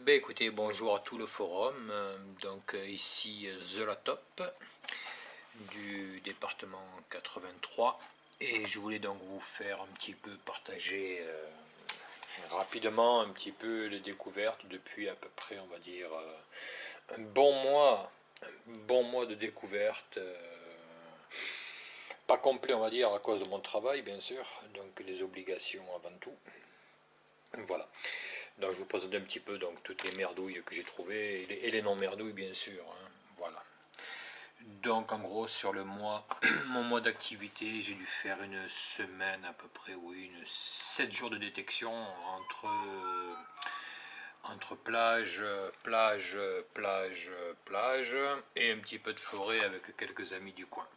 Ben écoutez, bonjour à tout le forum. Ici The Latop du département 83 et je voulais donc vous faire un petit peu partager rapidement un petit peu les découvertes depuis à peu près, on va dire, un bon mois de découverte. Pas complet, on va dire, à cause de mon travail, bien sûr, donc les obligations avant tout. Voilà. Donc je vous présente un petit peu donc, toutes les merdouilles que j'ai trouvées et les non-merdouilles, bien sûr. Hein. Voilà. Donc en gros, sur le mois, mon mois d'activité, j'ai dû faire une semaine à peu près, oui, 7 jours de détection entre plage, et un petit peu de forêt avec quelques amis du coin.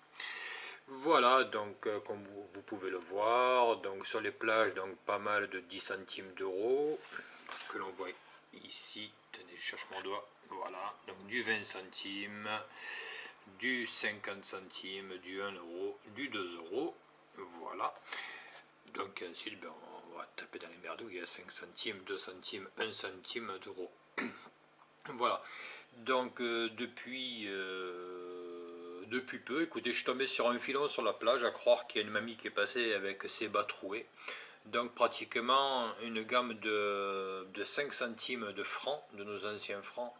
Voilà, donc comme vous pouvez le voir, donc sur les plages, donc pas mal de 10 centimes d'euros, que l'on voit ici, tenez, je cherche mon doigt, voilà, donc du 20 centimes, du 50 centimes, du 1 euro, du 2 euros, voilà. Donc ensuite, ben, on va taper dans les merdouilles, il y a 5 centimes, 2 centimes, 1 centime d'euros. Voilà, donc depuis peu, écoutez, je suis tombé sur un filon sur la plage, à croire qu'il y a une mamie qui est passée avec ses bas troués. Donc pratiquement une gamme de 5 centimes de francs, de nos anciens francs.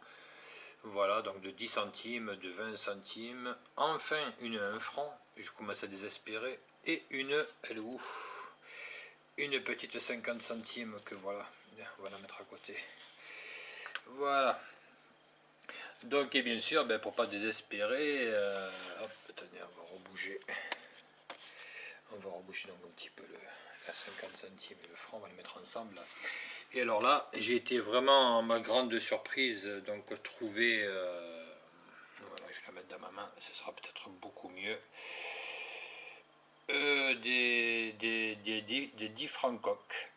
Voilà, donc de 10 centimes, de 20 centimes. Enfin, une 1 franc, je commence à désespérer. Et une, elle est où? Une petite 50 centimes que voilà, on va la mettre à côté. Voilà. Donc, et bien sûr, ben, pour pas désespérer, hop, attendez, on va rebouger. On va reboucher donc un petit peu la 50 centimes et le franc, on va les mettre ensemble. Là. Et alors là, j'ai été vraiment, ma grande surprise, donc trouver, voilà, je vais la mettre dans ma main, ce sera peut-être beaucoup mieux, des 10 francs coques.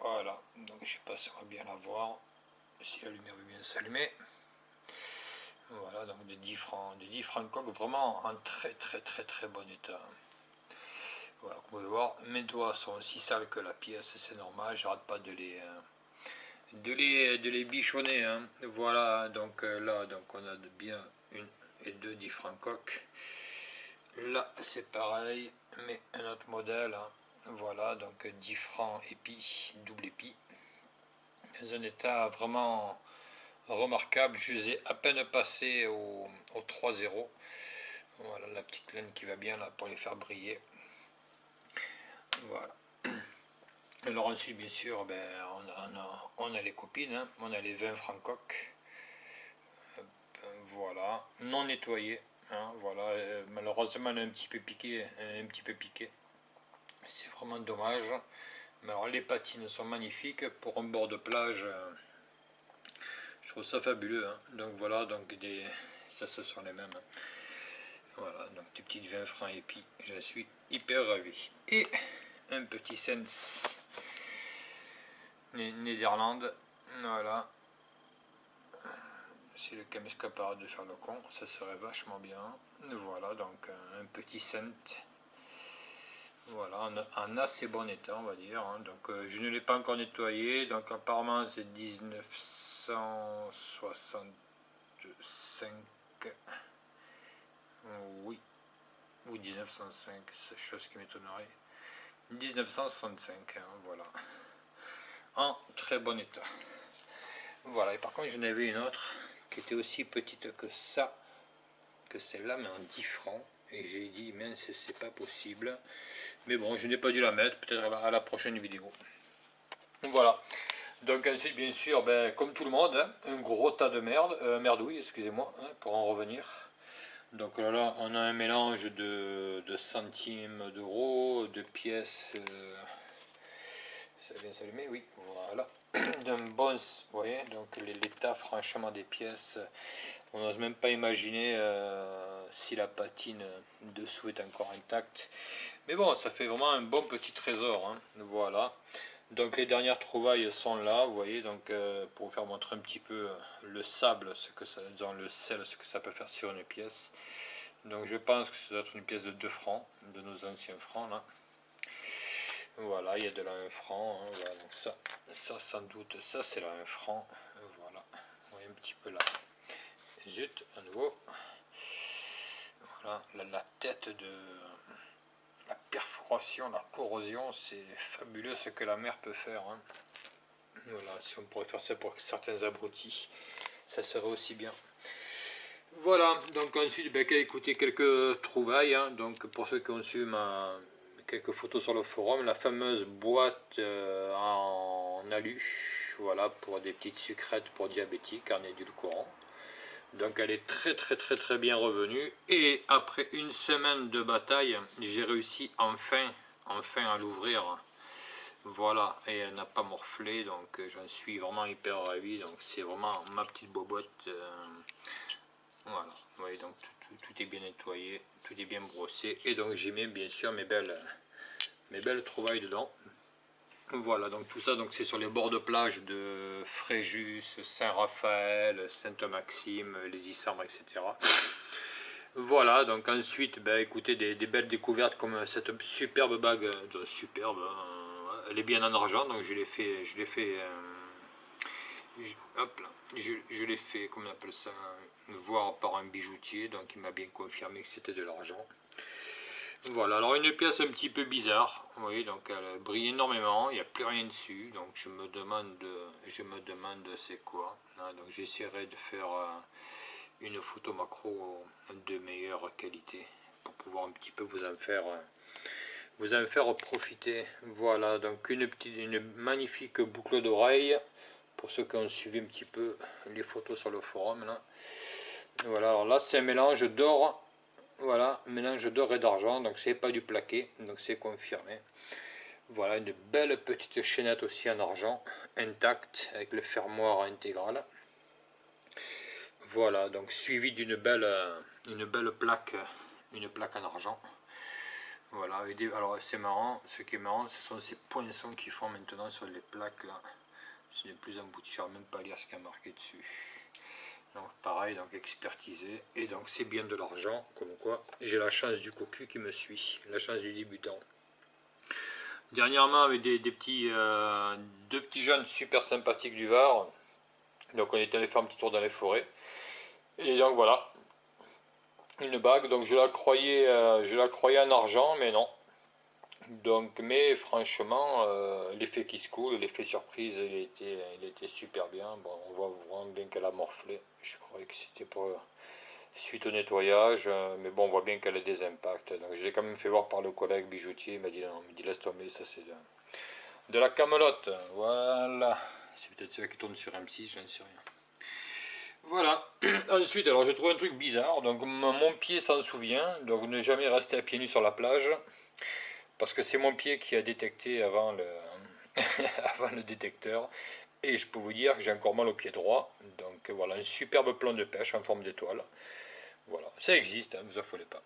Voilà, donc je sais pas si on va bien la voir, si la lumière veut bien s'allumer. Voilà, donc des 10 francs coques, vraiment en très bon état. Voilà, vous pouvez voir, mes doigts sont aussi sales que la pièce, c'est normal, j'arrête pas de les bichonner. Hein. Voilà, donc là, donc on a bien une et deux 10 francs coques. Là, c'est pareil, mais un autre modèle. Hein. Voilà, donc 10 francs épi, double épi. Dans un état vraiment remarquable, je les ai à peine passés au 3-0. Voilà, la petite laine qui va bien là pour les faire briller. Voilà. Alors ensuite, bien sûr, ben, on a les copines, hein, on a les 20 francs coques. Voilà, non nettoyé. Hein, voilà, malheureusement, elle est un petit peu piqué. C'est vraiment dommage. Mais alors, les patines sont magnifiques pour un bord de plage. Je trouve ça fabuleux. Hein. Donc voilà, donc ça ce sont les mêmes. Voilà, donc des petites 20 francs épis. Je suis hyper ravi. Et un petit Sens Néderlande. Voilà. Si le cam est capable de faire le con, ça serait vachement bien. Voilà, donc un petit cent. Voilà, en assez bon état, on va dire. Hein. Donc je ne l'ai pas encore nettoyé. Donc apparemment c'est 1965. Oui. Ou 1905, c'est chose qui m'étonnerait. 1965, hein, voilà. En très bon état. Voilà, et par contre j'en avais une autre qui était aussi petite que ça, que celle-là, mais en 10 francs. Et j'ai dit, mince, c'est pas possible. Mais bon, je n'ai pas dû la mettre, peut-être à la prochaine vidéo. Voilà. Donc ensuite, bien sûr, ben, comme tout le monde, hein, un gros tas de merdouille, excusez-moi, hein, pour en revenir. Donc là, on a un mélange de centimes d'euros, de pièces. Ça vient s'allumer, oui, voilà. D'un bon, vous voyez, donc l'état franchement des pièces, on n'ose même pas imaginer si la patine dessous est encore intacte. Mais bon, ça fait vraiment un bon petit trésor, hein. Voilà. Donc les dernières trouvailles sont là, vous voyez, donc pour vous faire montrer un petit peu le sable, ce que ça, disons, le sel, ce que ça peut faire sur une pièce. Donc je pense que ça doit être une pièce de 2 francs, de nos anciens francs là. Voilà, il y a de la 1 franc, hein, voilà, donc ça sans doute, ça c'est la 1 franc, un petit peu là. Zut, à nouveau. Voilà, la tête de la perforation, la corrosion, c'est fabuleux ce que la mer peut faire. Hein. Voilà, si on pourrait faire ça pour certains abrutis, ça serait aussi bien. Voilà, donc ensuite, écoutez, quelques trouvailles. Hein. Donc pour ceux qui ont su quelques photos sur le forum, la fameuse boîte en alu, voilà, pour des petites sucrètes pour diabétiques en édulcorant. Donc elle est très bien revenue. Et après une semaine de bataille, j'ai réussi enfin à l'ouvrir. Voilà, et elle n'a pas morflé, donc j'en suis vraiment hyper ravi. Donc c'est vraiment ma petite bobotte. Voilà, vous voyez, donc tout est bien nettoyé, tout est bien brossé. Et donc j'y mets bien sûr mes belles trouvailles dedans. Voilà, donc tout ça, donc c'est sur les bords de plage de Fréjus, Saint-Raphaël, Sainte-Maxime, les Issambres, etc. Voilà, donc ensuite, écoutez, des belles découvertes comme cette superbe bague, superbe, elle est bien en argent, donc je l'ai fait, hop là, je l'ai fait, comment on appelle ça, voir par un bijoutier, donc il m'a bien confirmé que c'était de l'argent. Voilà, alors une pièce un petit peu bizarre, vous voyez, donc elle brille énormément, il n'y a plus rien dessus, donc je me demande c'est quoi. Hein, donc j'essaierai de faire une photo macro de meilleure qualité pour pouvoir un petit peu vous en faire profiter. Voilà, donc une magnifique boucle d'oreille pour ceux qui ont suivi un petit peu les photos sur le forum là. Voilà, alors là c'est un mélange d'or. Voilà, mélange d'or et d'argent, donc c'est pas du plaqué, donc c'est confirmé. Voilà, une belle petite chaînette aussi en argent, intacte, avec le fermoir intégral. Voilà, donc suivi d'une belle plaque en argent. Voilà, alors c'est marrant, ce qui est marrant, ce sont ces poinçons qui font maintenant sur les plaques là. Ce n'est plus embouti, je ne sais même pas lire ce qu'il y a marqué dessus. Donc pareil, donc expertisé, et donc c'est bien de l'argent, comme quoi j'ai la chance du cocu qui me suit, la chance du débutant. Dernièrement avec deux petits jeunes super sympathiques du Var, donc on est allé faire un petit tour dans les forêts, et donc voilà, une bague, donc je la croyais en argent, mais non. Donc, mais franchement, l'effet qui se coule, l'effet surprise, il était super bien. Bon, on voit vraiment bien qu'elle a morflé. Je croyais que c'était pour suite au nettoyage, mais bon, on voit bien qu'elle a des impacts. Donc, j'ai quand même fait voir par le collègue bijoutier. Il m'a dit non, il m'a dit laisse tomber, ça c'est de la camelote. Voilà, c'est peut-être celui qui tourne sur M6, je ne sais rien. Voilà. Ensuite, alors j'ai trouvé un truc bizarre. Donc, mon pied s'en souvient. Donc, ne jamais rester à pieds nus sur la plage. Parce que c'est mon pied qui a détecté avant le détecteur. Et je peux vous dire que j'ai encore mal au pied droit. Donc voilà, un superbe plan de pêche en forme d'étoile. Voilà, ça existe, ne vous affolez pas.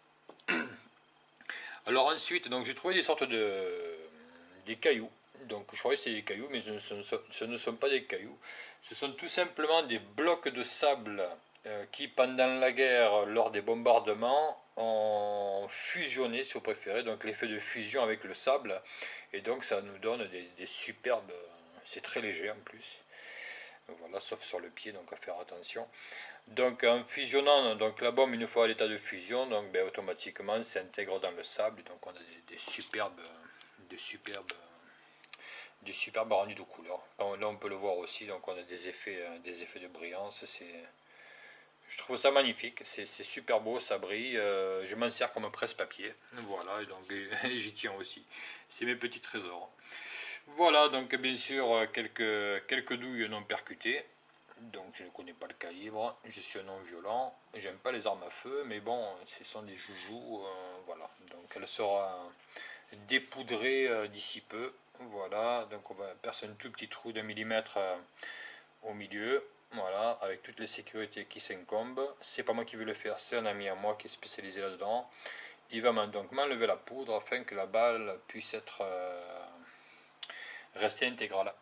Alors ensuite, donc j'ai trouvé des sortes des cailloux. Donc je croyais que c'était des cailloux, mais ce ne sont pas des cailloux. Ce sont tout simplement des blocs de sable qui, pendant la guerre, lors des bombardements, ont fusionné, si vous préférez, donc l'effet de fusion avec le sable. Et donc ça nous donne des superbes... C'est très léger en plus. Voilà, sauf sur le pied, donc à faire attention. Donc en fusionnant donc la bombe une fois à l'état de fusion, donc automatiquement s'intègre dans le sable. Donc on a des superbes rendus de couleurs. Là on peut le voir aussi, donc on a des effets de brillance. Je trouve ça magnifique, c'est super beau, ça brille. Je m'en sers comme presse-papier. Voilà, et donc j'y tiens aussi. C'est mes petits trésors. Voilà, donc bien sûr quelques douilles non percutées. Donc je ne connais pas le calibre, je suis un non-violent, j'aime pas les armes à feu, mais bon, ce sont des joujoux, voilà. Donc elle sera dépoudrée d'ici peu, voilà. Donc on va percer un tout petit trou d'1 millimètre au milieu, voilà, avec toutes les sécurités qui s'incombent. C'est pas moi qui vais le faire, c'est un ami à moi qui est spécialisé là-dedans. Il va donc m'enlever la poudre afin que la balle puisse être restée intégrale.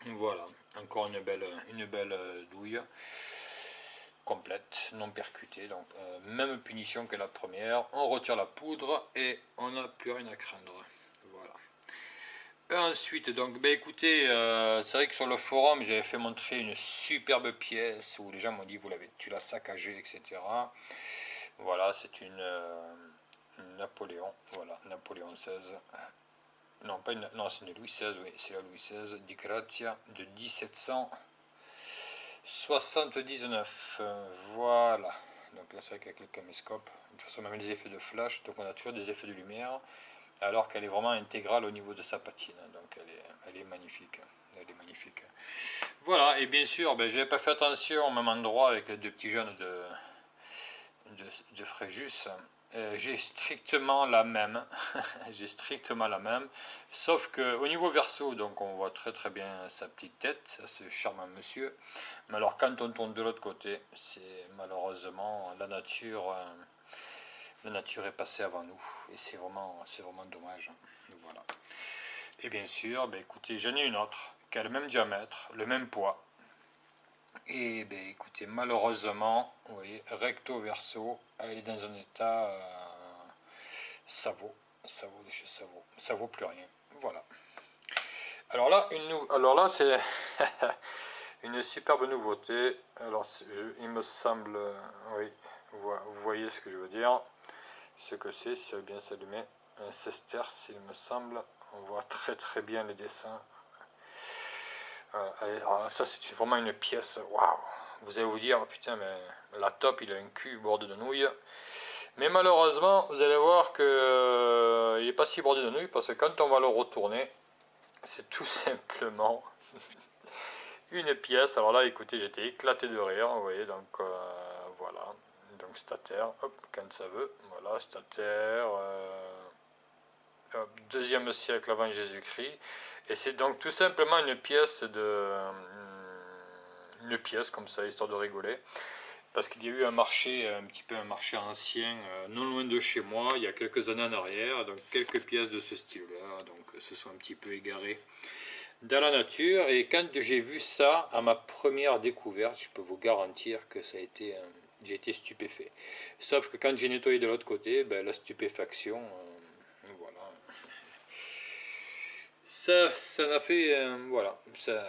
Voilà, encore une belle douille complète, non percutée, donc même punition que la première. On retire la poudre et on n'a plus rien à craindre. Voilà. Ensuite, donc, ben écoutez, c'est vrai que sur le forum, j'avais fait montrer une superbe pièce où les gens m'ont dit, tu l'as saccagé, etc. Voilà, c'est une Napoléon, voilà, Napoléon XVI. Non, pas une, non, c'est une Louis XVI, oui, c'est la Louis XVI, Di Grazia, de 1779. Voilà. Donc là, c'est vrai qu'avec le caméscope, de toute façon, même les effets de flash, donc on a toujours des effets de lumière, alors qu'elle est vraiment intégrale au niveau de sa patine. Donc elle est magnifique. Elle est magnifique. Voilà, et bien sûr, ben, je n'avais pas fait attention au même endroit avec les deux petits jeunes de Fréjus. J'ai strictement la même. J'ai strictement la même. Sauf que au niveau verso, donc on voit très très bien sa petite tête, ce charmant monsieur. Mais alors quand on tourne de l'autre côté, c'est malheureusement la nature est passée avant nous. Et c'est vraiment dommage. Voilà. Et bien sûr, ben écoutez, j'en ai une autre qui a le même diamètre, le même poids. Et ben écoutez, malheureusement, vous voyez, recto verso, elle est dans un état, ça vaut des choses, ça vaut plus rien. Voilà. Alors là c'est une superbe nouveauté. Alors il me semble, oui, vous voyez ce que je veux dire, ce que c'est, si ça veut bien s'allumer, un sesterce, il me semble. On voit très très bien les dessins. Alors ça c'est vraiment une pièce, waouh. Vous allez vous dire, oh, putain, mais la top, il a un cul bordé de nouilles. Mais malheureusement, vous allez voir que il n'est pas si bordé de nouilles, parce que quand on va le retourner, c'est tout simplement une pièce. Alors là, écoutez, j'étais éclaté de rire, vous voyez, donc voilà. Donc stataire, hop, quand ça veut, voilà, stataire, deuxième siècle avant Jésus-Christ. Et c'est donc tout simplement une pièce comme ça, histoire de rigoler. Parce qu'il y a eu un marché, un petit peu un marché ancien, non loin de chez moi, il y a quelques années en arrière, donc quelques pièces de ce style-là, donc se sont un petit peu égarées dans la nature. Et quand j'ai vu ça, à ma première découverte, je peux vous garantir que ça a été, j'ai été stupéfait. Sauf que quand j'ai nettoyé de l'autre côté, ben, la stupéfaction, voilà. Ça n'a fait, voilà,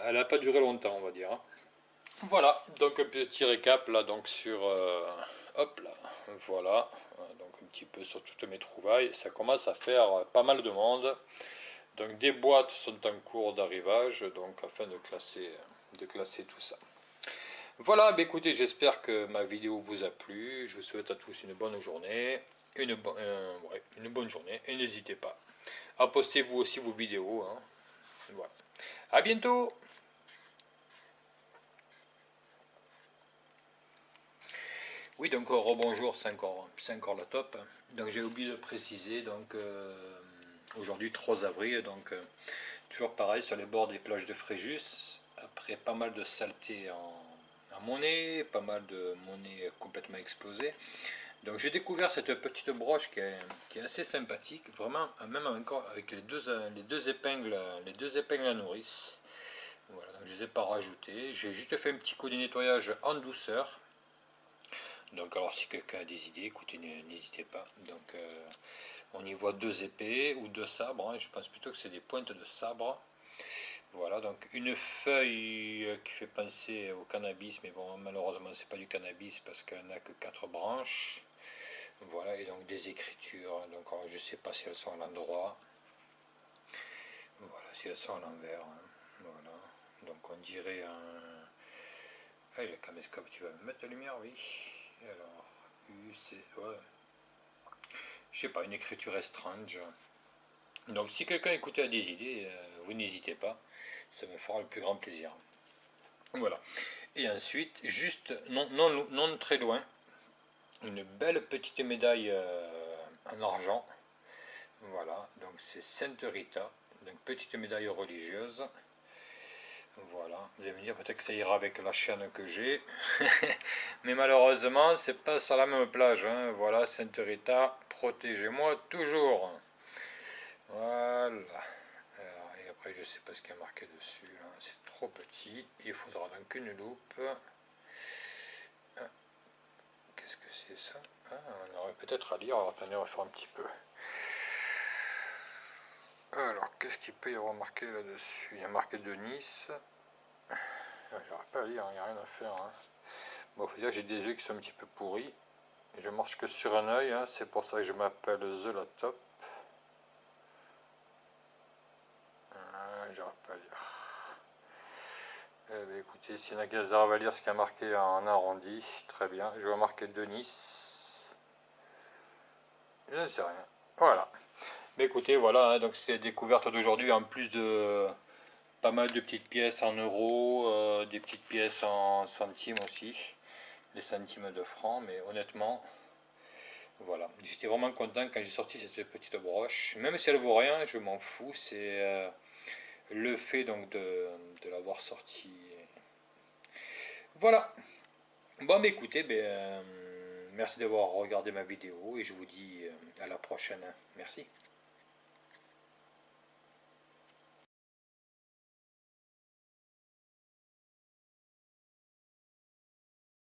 elle n'a pas duré longtemps, on va dire, hein. Voilà, donc un petit récap là, donc sur, hop là, voilà, donc un petit peu sur toutes mes trouvailles. Ça commence à faire pas mal de monde. Donc des boîtes sont en cours d'arrivage, donc afin de classer tout ça. Voilà, bah écoutez, j'espère que ma vidéo vous a plu. Je vous souhaite à tous une bonne journée, une bonne journée, et n'hésitez pas à poster vous aussi vos vidéos, hein. Voilà. À bientôt. Oui, donc rebonjour, c'est encore la top. Donc j'ai oublié de préciser, donc aujourd'hui 3 avril, donc toujours pareil sur les bords des plages de Fréjus, après pas mal de saleté en monnaie, pas mal de monnaie complètement explosée. Donc j'ai découvert cette petite broche qui est assez sympathique, vraiment, même encore avec les deux épingles à nourrice. Voilà, donc je ne les ai pas rajoutées. J'ai juste fait un petit coup de nettoyage en douceur. Donc alors si quelqu'un a des idées, écoutez, n'hésitez pas. Donc on y voit 2 épées ou 2 sabres, hein. Je pense plutôt que c'est des pointes de sabre. Voilà, donc une feuille qui fait penser au cannabis, mais bon, malheureusement c'est pas du cannabis parce qu'elle n'a que 4 branches. Voilà, et donc des écritures, donc alors, je sais pas si elles sont à l'endroit. Voilà, si elles sont à l'envers, hein. Voilà, donc on dirait un... Allez, le caméscope, tu vas me mettre la lumière, oui. Alors, ouais. Je sais pas, une écriture étrange. Donc si quelqu'un écoutait a des idées, vous n'hésitez pas, ça me fera le plus grand plaisir. Voilà. Et ensuite, juste non très loin, une belle petite médaille en argent. Voilà, donc c'est Sainte Rita, donc petite médaille religieuse. Voilà, vous allez me dire peut-être que ça ira avec la chaîne que j'ai, mais malheureusement c'est pas sur la même plage, hein. Voilà, Sainte Rita, protégez-moi toujours. Voilà. Alors, et après je sais pas ce qu'il y a marqué dessus, c'est trop petit, il faudra donc une loupe. Ah, qu'est-ce que c'est ça? Ah, on aurait peut-être à lire, alors attendez, on va faire un petit peu. Alors, qu'est-ce qu'il peut y avoir marqué là-dessus? Il y a marqué de Nice. J'aurais pas à lire, il n'y a rien à faire. Hein. Bon, faut dire que j'ai des yeux qui sont un petit peu pourris. Je marche que sur un œil, hein. C'est pour ça que je m'appelle The Laptop. J'aurais pas à lire. Eh bien, écoutez, s'il y en a qui arrivent à lire ce qui a marqué en arrondi, très bien. Je vais marquer de Nice. Je ne sais rien. Voilà. Mais écoutez, voilà, hein, donc c'est la découverte d'aujourd'hui, en plus de pas mal de petites pièces en euros, des petites pièces en centimes aussi, les centimes de francs, mais honnêtement, voilà. J'étais vraiment content quand j'ai sorti cette petite broche, même si elle vaut rien, je m'en fous, c'est le fait donc de l'avoir sorti. Voilà. Bon, mais écoutez, merci d'avoir regardé ma vidéo et je vous dis à la prochaine. Merci.